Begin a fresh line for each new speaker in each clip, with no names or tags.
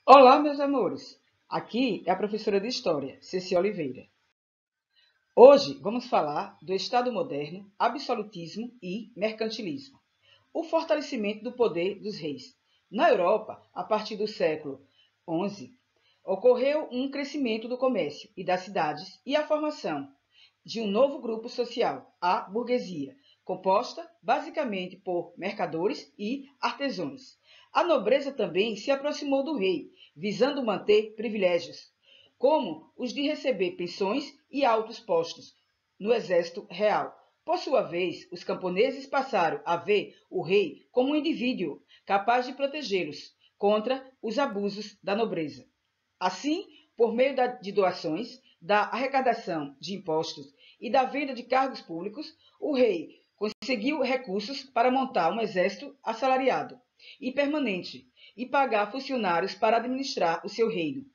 Olá, meus amores! Aqui é a professora de História, Ceci Oliveira. Hoje vamos falar do Estado moderno, absolutismo e mercantilismo. O fortalecimento do poder dos reis. Na Europa, a partir do século XI, ocorreu um crescimento do comércio e das cidades e a formação de um novo grupo social, a burguesia, composta basicamente por mercadores e artesãos. A nobreza também se aproximou do rei, visando manter privilégios, como os de receber pensões e altos postos no exército real. Por sua vez, os camponeses passaram a ver o rei como um indivíduo capaz de protegê-los contra os abusos da nobreza. Assim, por meio de doações, da arrecadação de impostos e da venda de cargos públicos, o rei conseguiu recursos para montar um exército assalariado e permanente e pagar funcionários para administrar o seu reino.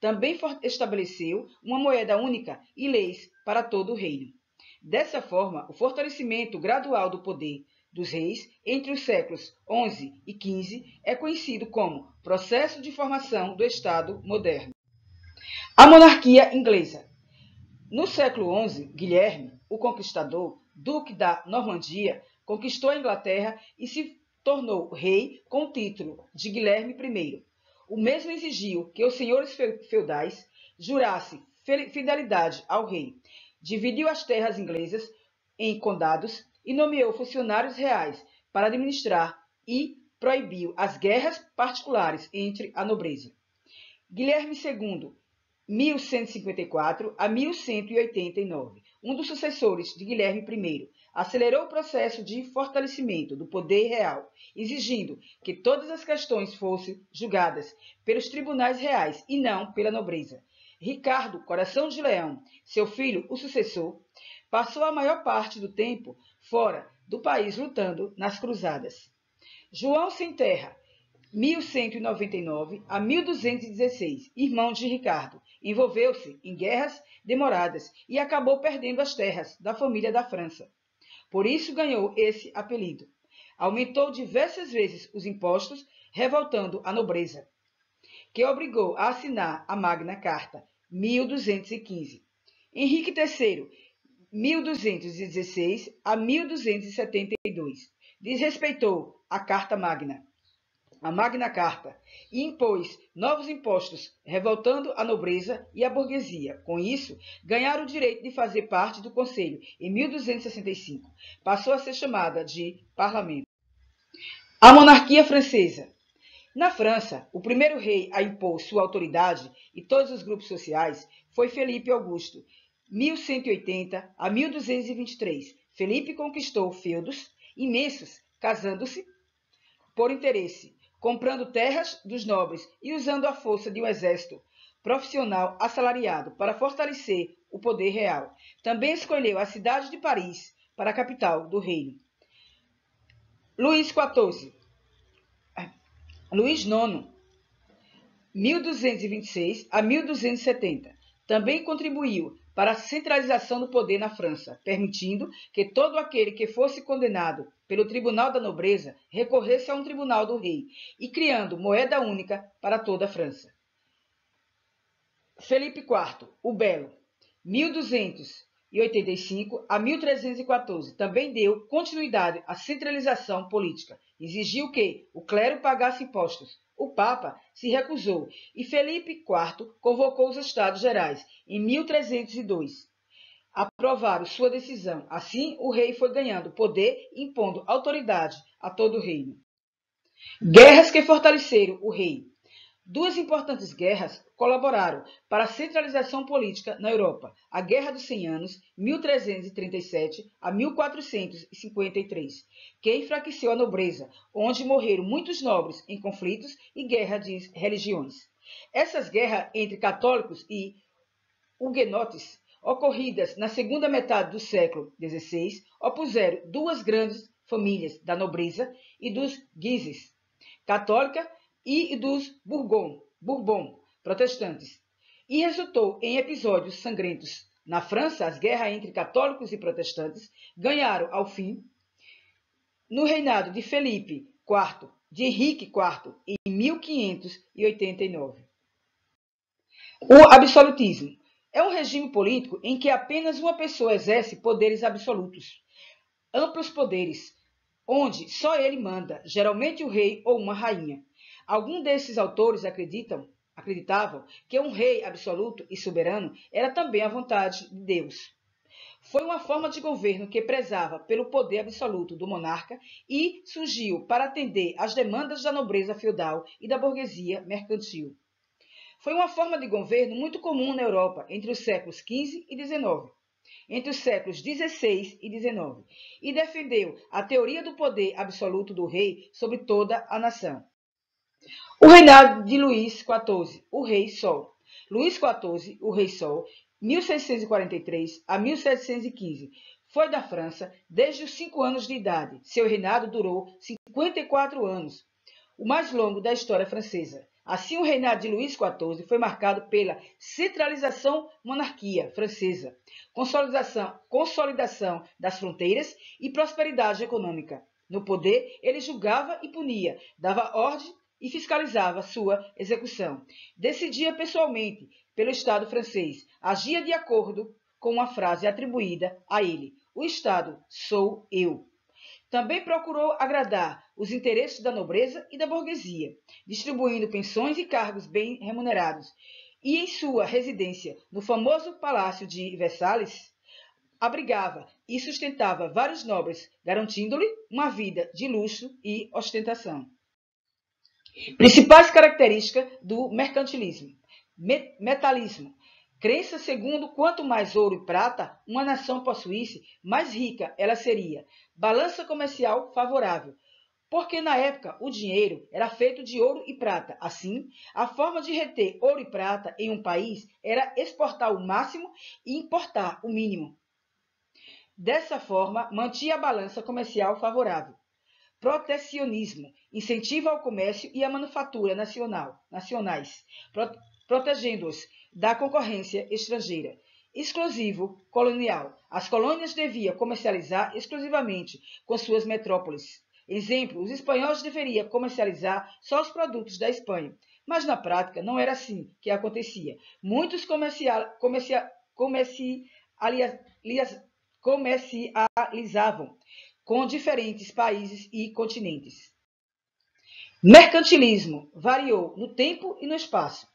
Também estabeleceu uma moeda única e leis para todo o reino. Dessa forma, o fortalecimento gradual do poder dos reis entre os séculos XI e XV é conhecido como processo de formação do Estado moderno. A monarquia inglesa. No século XI, Guilherme, o Conquistador, duque da Normandia, conquistou a Inglaterra e se tornou rei com o título de Guilherme I. O mesmo exigiu que os senhores feudais jurassem fidelidade ao rei. Dividiu as terras inglesas em condados e nomeou funcionários reais para administrar e proibiu as guerras particulares entre a nobreza. Guilherme II, 1154 a 1189, um dos sucessores de Guilherme I, acelerou o processo de fortalecimento do poder real, exigindo que todas as questões fossem julgadas pelos tribunais reais e não pela nobreza. Ricardo, Coração de Leão, seu filho, o sucessor, passou a maior parte do tempo fora do país lutando nas cruzadas. João Sem Terra, 1199 a 1216, irmão de Ricardo, envolveu-se em guerras demoradas e acabou perdendo as terras da família da França. Por isso ganhou esse apelido. Aumentou diversas vezes os impostos, revoltando a nobreza, que obrigou a assinar a Magna Carta, 1215. Henrique III, 1216 a 1272, desrespeitou a Carta Magna, a Magna Carta, e impôs novos impostos, revoltando a nobreza e a burguesia. Com isso, ganharam o direito de fazer parte do Conselho em 1265. Passou a ser chamada de Parlamento. A monarquia francesa. Na França, o primeiro rei a impor sua autoridade e todos os grupos sociais foi Felipe Augusto, 1180 a 1223. Felipe conquistou feudos imensos, casando-se por interesse, comprando terras dos nobres e usando a força de um exército profissional assalariado para fortalecer o poder real. Também escolheu a cidade de Paris para a capital do reino. Luís IX, 1226 a 1270, também contribuiu para a centralização do poder na França, permitindo que todo aquele que fosse condenado pelo Tribunal da Nobreza recorresse a um tribunal do rei e criando moeda única para toda a França. Felipe IV, o Belo, 1285 a 1314, também deu continuidade à centralização política. Exigiu que o clero pagasse impostos. O Papa se recusou e Felipe IV convocou os Estados Gerais em 1302. Aprovaram sua decisão. Assim, o rei foi ganhando poder, impondo autoridade a todo o reino. Guerras que fortaleceram o rei. Duas importantes guerras colaboraram para a centralização política na Europa. A Guerra dos 100 Anos, 1337 a 1453, que enfraqueceu a nobreza, onde morreram muitos nobres em conflitos e guerra de religiões. Essas guerras entre católicos e huguenotes, ocorridas na segunda metade do século XVI, opuseram duas grandes famílias da nobreza e dos Guises, católica, e dos Bourbon, protestantes, e resultou em episódios sangrentos. Na França, as guerras entre católicos e protestantes ganharam ao fim no reinado de Felipe IV, de Henrique IV, em 1589. O absolutismo é um regime político em que apenas uma pessoa exerce poderes absolutos, amplos poderes, onde só ele manda, geralmente o rei ou uma rainha. Alguns desses autores acreditavam que um rei absoluto e soberano era também a vontade de Deus. Foi uma forma de governo que prezava pelo poder absoluto do monarca e surgiu para atender às demandas da nobreza feudal e da burguesia mercantil. Foi uma forma de governo muito comum na Europa entre os séculos XV e XIX, entre os séculos XVI e XIX, e defendeu a teoria do poder absoluto do rei sobre toda a nação. O reinado de Luís XIV, o Rei Sol. Luís XIV, o Rei Sol, 1643 a 1715, foi da França desde os 5 anos de idade. Seu reinado durou 54 anos, o mais longo da história francesa. Assim, o reinado de Luís XIV foi marcado pela centralização monarquia francesa, consolidação das fronteiras e prosperidade econômica. No poder, ele julgava e punia, dava ordem e fiscalizava sua execução. Decidia pessoalmente pelo Estado francês, agia de acordo com uma frase atribuída a ele: o Estado sou eu. Também procurou agradar os interesses da nobreza e da burguesia, distribuindo pensões e cargos bem remunerados. E em sua residência, no famoso Palácio de Versalhes, abrigava e sustentava vários nobres, garantindo-lhe uma vida de luxo e ostentação. Principais características do mercantilismo: metalismo. Crença segundo quanto mais ouro e prata uma nação possuísse, mais rica ela seria. Balança comercial favorável, porque na época o dinheiro era feito de ouro e prata. Assim, a forma de reter ouro e prata em um país era exportar o máximo e importar o mínimo. Dessa forma, mantinha a balança comercial favorável. Protecionismo, incentiva ao comércio e à manufatura nacionais, protegendo-os da concorrência estrangeira. Exclusivo colonial. As colônias deviam comercializar exclusivamente com suas metrópoles. Exemplo, os espanhóis deveriam comercializar só os produtos da Espanha. Mas na prática não era assim que acontecia. Muitos comercializavam com diferentes países e continentes. Mercantilismo variou no tempo e no espaço.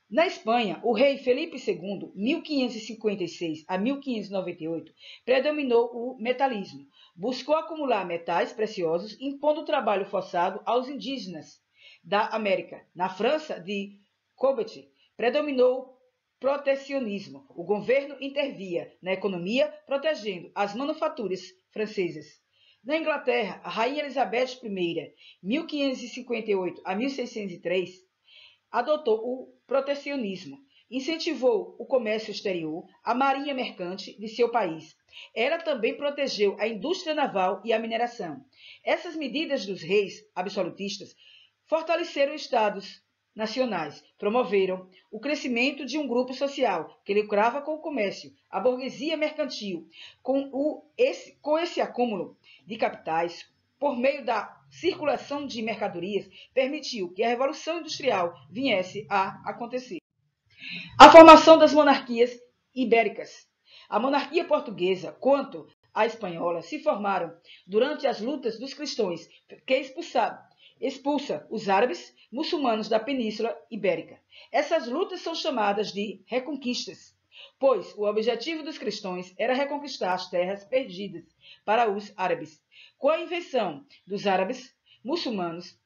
Na Espanha, o rei Felipe II, 1556 a 1598, predominou o metalismo. Buscou acumular metais preciosos, impondo trabalho forçado aos indígenas da América. Na França de Courbet, predominou o protecionismo. O governo intervia na economia, protegendo as manufaturas francesas. Na Inglaterra, a rainha Elizabeth I, 1558 a 1603, adotou o protecionismo, incentivou o comércio exterior, a marinha mercante de seu país. Ela também protegeu a indústria naval e a mineração. Essas medidas dos reis absolutistas fortaleceram estados nacionais, promoveram o crescimento de um grupo social que lucrava com o comércio, a burguesia mercantil, com esse acúmulo de capitais, por meio da circulação de mercadorias, permitiu que a Revolução Industrial viesse a acontecer. A formação das monarquias ibéricas. A monarquia portuguesa, quanto a espanhola, se formaram durante as lutas dos cristãos que expulsa os árabes muçulmanos da Península Ibérica. Essas lutas são chamadas de reconquistas, pois o objetivo dos cristãos era reconquistar as terras perdidas para os árabes. Com a invenção dos árabes muçulmanos,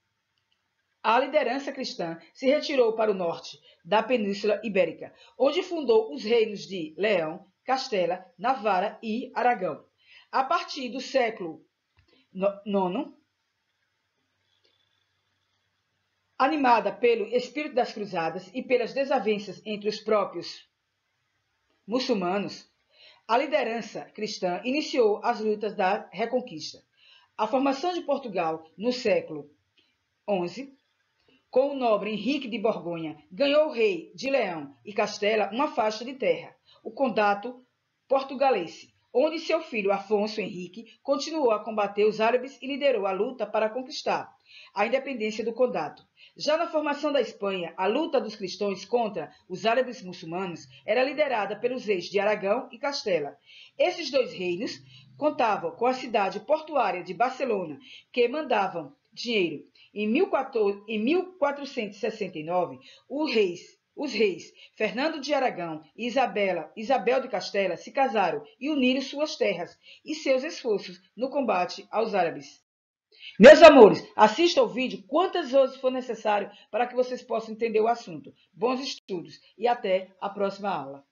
a liderança cristã se retirou para o norte da Península Ibérica, onde fundou os reinos de Leão, Castela, Navarra e Aragão. A partir do século IX, animada pelo espírito das cruzadas e pelas desavenças entre os próprios muçulmanos, a liderança cristã iniciou as lutas da Reconquista. A formação de Portugal no século XI, com o nobre Henrique de Borgonha, ganhou o rei de Leão e Castela uma faixa de terra, o Condado Portugalense, onde seu filho Afonso Henrique continuou a combater os árabes e liderou a luta para conquistar a independência do condado. Já na formação da Espanha, a luta dos cristãos contra os árabes muçulmanos era liderada pelos reis de Aragão e Castela. Esses dois reinos contavam com a cidade portuária de Barcelona, que mandavam dinheiro. Em 1469, os reis Fernando de Aragão e Isabel de Castela se casaram e uniram suas terras e seus esforços no combate aos árabes. Meus amores, assista o vídeo quantas vezes for necessário para que vocês possam entender o assunto. Bons estudos e até a próxima aula.